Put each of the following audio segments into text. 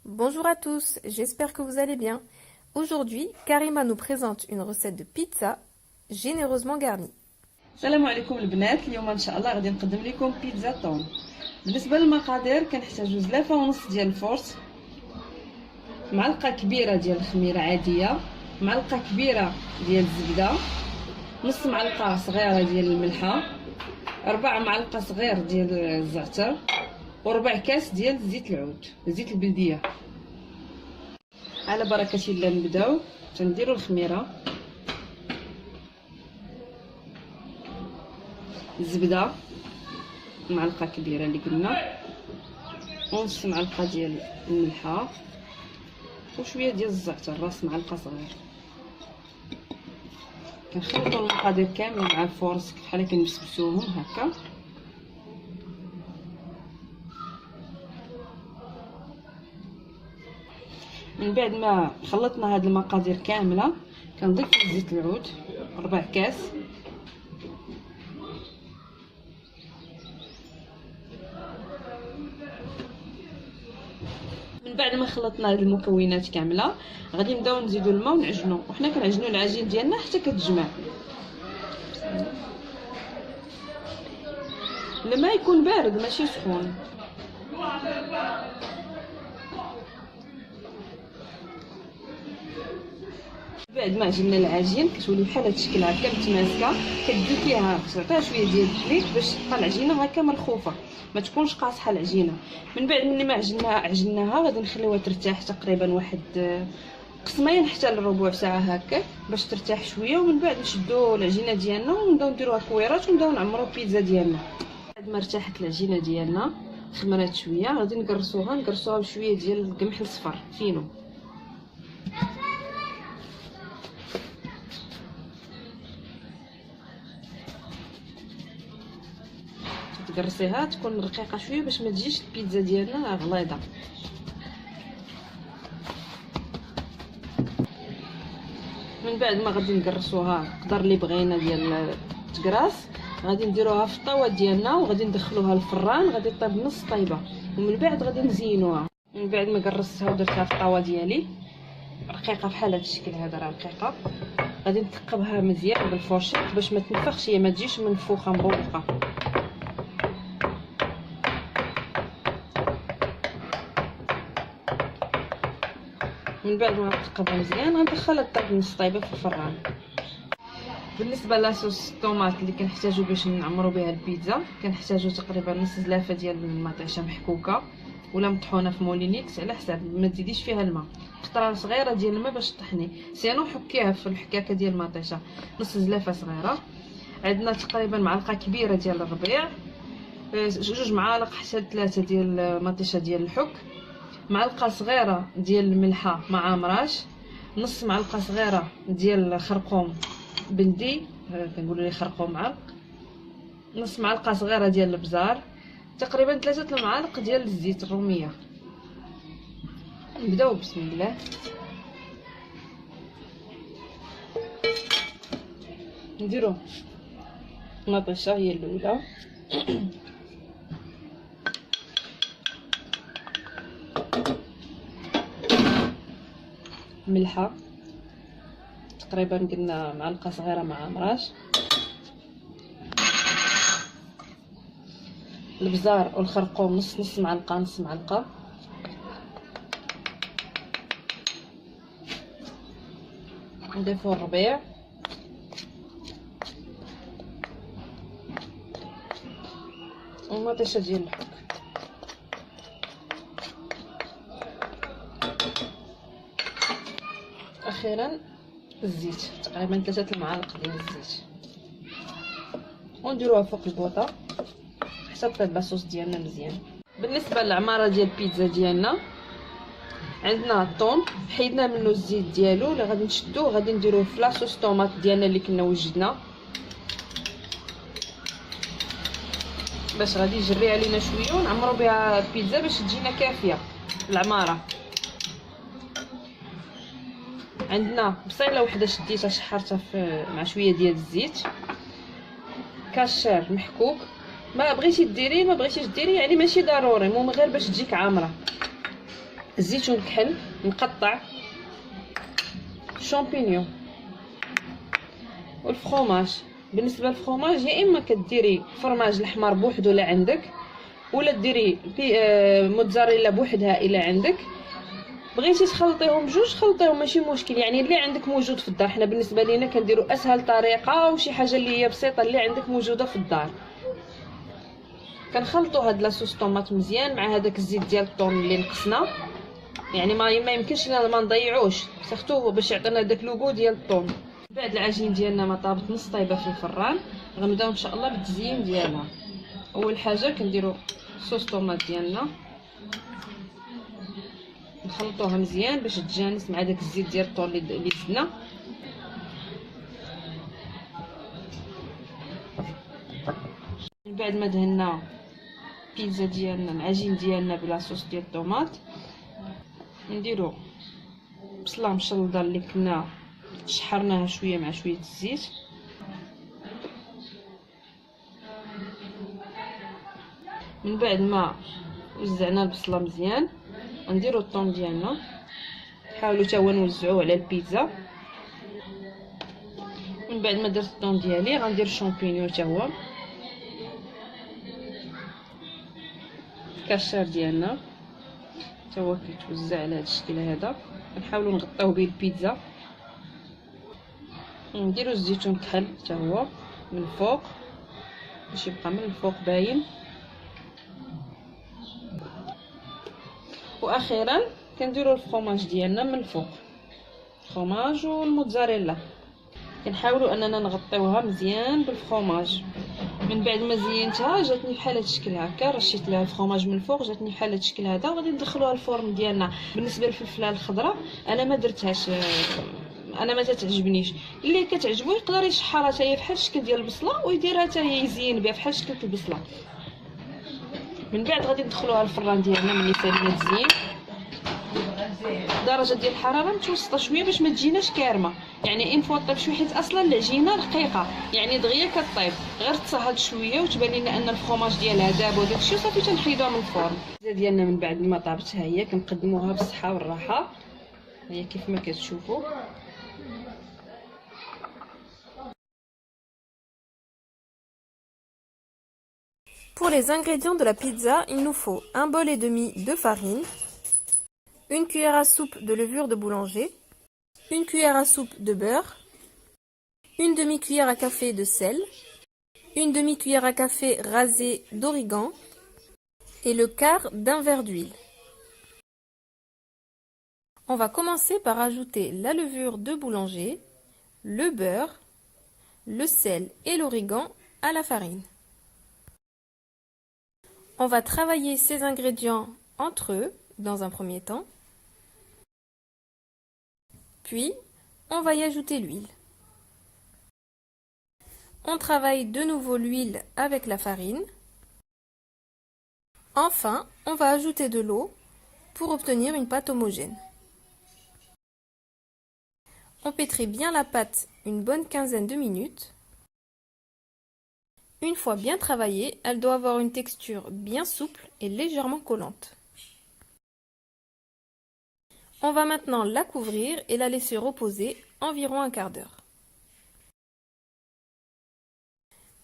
Bonjour à tous, j'espère que vous allez bien. Aujourd'hui, Karima nous présente une recette de pizza généreusement garnie. السلام عليكم البنات. اليوم ان شاء الله غادي نقدم لكم بيتزا طون. بالنسبه للمقادير كنحتاجو زلافه ونص ديال الفورس، معلقه كبيره ديال الخميره عاديه، معلقه كبيره ديال الزبده، نص معلقه صغيره ديال الملحه، 4 معلقه صغير ديال الزعتر، وربع كاس ديال زيت العود، زيت البلديه. على بركه الله نبداو. تنديروا الخميره، الزبده معلقه كبيره اللي قلنا، ونص معلقه ديال الملحه، وشويه ديال الزعتر راس معلقه صغير. كنخلطوا المقادير كامله مع الفورس بحال كنبسبسوهم هكا. من بعد ما خلطنا هاد المقادير كامله كنضيف زيت العود ربع كاس، من بعد ما خلطنا هاد المكونات كامله غادي نبداو نزيدو الماء ونعجنو، وحنا كنعجنو العجين ديالنا حتى كتجمع. الماء يكون بارد ماشي سخون. بعد ما عجننا العجين كتولي بحال هاد الشكل هكا متماسكه، كدير فيها تعطيها شويه ديال الحليب باش تبقى العجينه هكا مرخوفه، ما تكونش قاصحه العجينه. من بعد ملي ما عجناها غادي نخليوها ترتاح تقريبا واحد قسمين حتى لربع ساعه هكا باش ترتاح شويه، ومن بعد نشدو العجينه ديالنا ونبداو نديروها كويرات ونبداو نعمرو البيتزا ديالنا. بعد ما ارتاحت العجينه ديالنا خمرات شويه غادي نقرصوها بشويه ديال القمح الصفر فينو. تقرصيها تكون رقيقه شويه باش ما تجيش البيتزا ديالنا غليظه. من بعد ما غادي نقرصوها قدر اللي بغينا ديال التقراص غادي نديروها في الطاوه ديالنا وغادي ندخلوها للفران، غادي طيب نص طيبه، ومن بعد غادي نزينوها. من بعد ما قرصتها ودرتها في الطاوه ديالي رقيقه بحال هذا الشكل هذا، راه رقيقه، غادي نثقبها مزيان بالفورشيط باش ما تنفخش، هي ما تجيش منفوخه مبوقه. من بعد ما تقبل مزيان غندخلها طيب نص طيبه في الفران. بالنسبه لاصوص الطوماط اللي كنحتاجو باش نعمرو بها البيتزا كنحتاجو تقريبا نص زلافه ديال المطيشه محكوكه ولا مطحونه في مولينيكس، على حساب ما تزيديش فيها الماء، قطره صغيره ديال الماء باش طحني، سينو حكيها في الحكاكه ديال المطيشه. نص زلافه صغيره، عندنا تقريبا معلقه كبيره ديال الربيع، 2 معالق حتى 3 ديال مطيشه ديال الحك، معلقه صغيره ديال الملحه مع مراش، نص معلقه صغيره ديال خرقوم بلدي كنقولوا ليه خرقوم معلق، نص معلقه صغيره ديال البزار، تقريبا 3 المعالق ديال الزيت الروميه. نبداو بسم الله. نديرو مطيشه هي الاولى، ملحه تقريبا قلنا معلقه صغيره مع مراش، البزار والخرقوم نص معلقه، نضيفو الربيع، ومطيشه ديال الحك، اخيرا الزيت تقريبا 3 المعالق ديال الزيت، ونديروها فوق البوطه حتى طيب لاصوص ديالنا مزيان. بالنسبه للعماره ديال البيتزا ديالنا عندنا الطون حيدنا منه الزيت ديالو اللي غادي نشدوه غادي نديروه في لاصوص طوماط ديالنا اللي كنا وجدنا باش غادي يجري علينا شويه ونعمرو بها البيتزا باش تجينا كافيه العماره. عندنا بصيله وحده شديتها شحرتها مع شويه ديال الزيت، كاشير محكوك، ما بغيتي ديريه ما بغيتيش ديريه يعني ماشي ضروري، المهم غير باش تجيك عامره. الزيتون كحل مقطع، شامبينيون والفرomاج. بالنسبه للفرomاج يا اما كديري فرماج الاحمر بوحدو لا عندك، ولا ديري موتزاريلا بوحدها الا عندك. بغيتي تخلطيهم بجوج خلطيهم ماشي مشكل، يعني اللي عندك موجود في الدار. حنا بالنسبه لينا كنديروا اسهل طريقه وشي حاجه اللي هي بسيطه اللي عندك موجوده في الدار. كنخلطوا هاد لاصوص طوماط مزيان مع هذاك الزيت ديال الطون اللي نقصنا، يعني ما يمكنش ما نضيعوش سختو باش يعطينا داك لوغو ديال الطون. بعد العجين ديالنا ما طابت نص طايبه في الفران، غنبداو ان شاء الله بالتزيين ديالها. اول حاجه كنديروا صوص طوماط ديالنا، نخلطوها مزيان باش تجانس مع داك الزيت ديال الطون اللي زدنا. من بعد ما دهنا البيتزا ديالنا العجين ديالنا بلاصوص ديال الطوماط، نديرو بصله مشلضه اللي كنا شحرناها شويه مع شويه الزيت. من بعد ما وزعنا البصله مزيان غنديرو الطون ديالنا، نحاولوا حتى هو نوزعوه على البيتزا. من بعد ما درت الطون ديالي غندير الشامبينيون حتى هو، الكاشير ديالنا حتى هو كيتوزع على هذا الشكل هذا. نحاولوا نغطيو به البيتزا. نديرو الزيتون كحل حتى هو من الفوق باش يبقى من الفوق باين. واخيرا كنديروا الفرomاج ديالنا من الفوق، الفرomاج والموتزاريلا. كنحاولوا اننا نغطيوها مزيان بالفرomاج. من بعد ما زينتها جاتني بحال هذا الشكل هكا، رشيت لها الفرomاج من الفوق جاتني بحال هذا الشكل هذا، وغادي ندخلوها الفرن ديالنا. بالنسبه للفلفله الخضراء انا ما درتهاش، انا ما تعجبنيش. اللي كتعجبو يقدر يشحرها حتى هي بحال الشكل ديال البصله ويديرها حتى هي يزين بها بحال شكل البصله. من بعد غادي ندخلوها الفران ديالنا ملي سالينا تزيين. درجه ديال الحراره متوسطه شويه باش ما تجيناش كارمه، يعني ان فوا طيب شويه، حيت اصلا العجينه رقيقه يعني دغيا كطيب، غير تصهد شويه وتبان لنا ان الفرomاج ديالها داب وداكشي وصافي تنحيدوها من الفرن. البيتزا ديالنا من بعد ما طابت ها هي كنقدموها بالصحه والراحه، هي كيف ما كتشوفوا. Pour les ingrédients de la pizza, il nous faut un bol et demi de farine, une cuillère à soupe de levure de boulanger, une cuillère à soupe de beurre, une demi-cuillère à café de sel, une demi-cuillère à café rasée d'origan et le quart d'un verre d'huile. On va commencer par ajouter la levure de boulanger, le beurre, le sel et l'origan à la farine. On va travailler ces ingrédients entre eux dans un premier temps. Puis, on va y ajouter l'huile. On travaille de nouveau l'huile avec la farine. Enfin, on va ajouter de l'eau pour obtenir une pâte homogène. On pétrit bien la pâte une bonne quinzaine de minutes. Une fois bien travaillée, elle doit avoir une texture bien souple et légèrement collante. On va maintenant la couvrir et la laisser reposer environ un quart d'heure.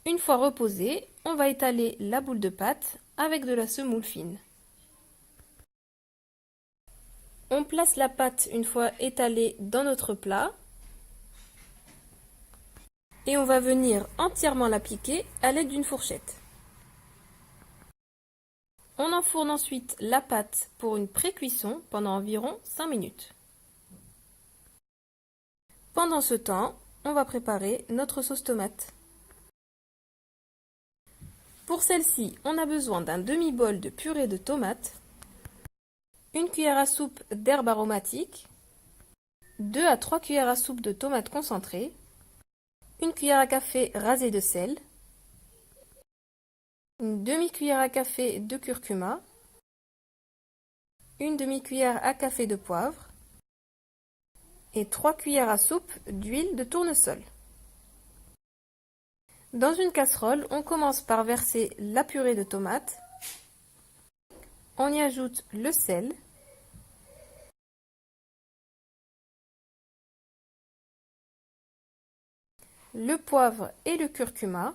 Une fois reposée, on va étaler la boule de pâte avec de la semoule fine. On place la pâte une fois étalée dans notre plat. Et on va venir entièrement l'appliquer à l'aide d'une fourchette. On enfourne ensuite la pâte pour une pré-cuisson pendant environ 5 minutes. Pendant ce temps, on va préparer notre sauce tomate. Pour celle-ci, on a besoin d'un demi-bol de purée de tomates, une cuillère à soupe d'herbes aromatiques, 2 à 3 cuillères à soupe de tomates concentrées, une cuillère à café rasée de sel, une demi-cuillère à café de curcuma, une demi-cuillère à café de poivre et 3 cuillères à soupe d'huile de tournesol. Dans une casserole, on commence par verser la purée de tomates, on y ajoute le sel, le poivre et le curcuma,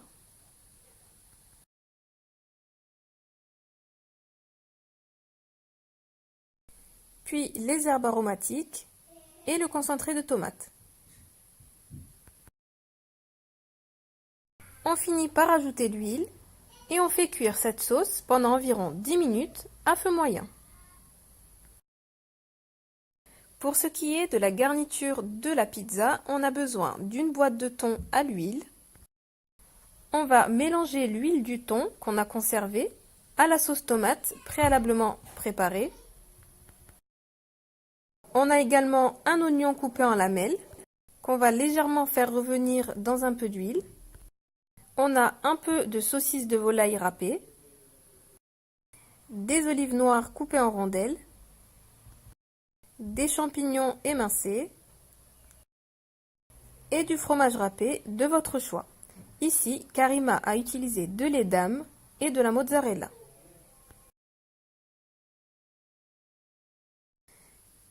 puis les herbes aromatiques et le concentré de tomate. On finit par ajouter l'huile et on fait cuire cette sauce pendant environ 10 minutes à feu moyen. Pour ce qui est de la garniture de la pizza, on a besoin d'une boîte de thon à l'huile. On va mélanger l'huile du thon qu'on a conservé à la sauce tomate préalablement préparée. On a également un oignon coupé en lamelles qu'on va légèrement faire revenir dans un peu d'huile. On a un peu de saucisse de volaille râpée, des olives noires coupées en rondelles, des champignons émincés et du fromage râpé de votre choix. Ici, Karima a utilisé de l'edam et de la mozzarella.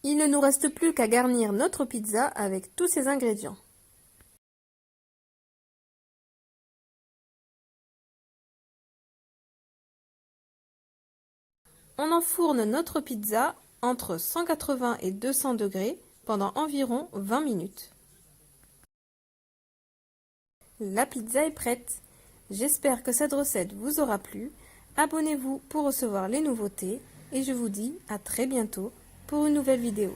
Il ne nous reste plus qu'à garnir notre pizza avec tous ces ingrédients. On enfourne notre pizza entre 180 et 200 degrés pendant environ 20 minutes. La pizza est prête. J'espère que cette recette vous aura plu. Abonnez-vous pour recevoir les nouveautés et je vous dis à très bientôt pour une nouvelle vidéo.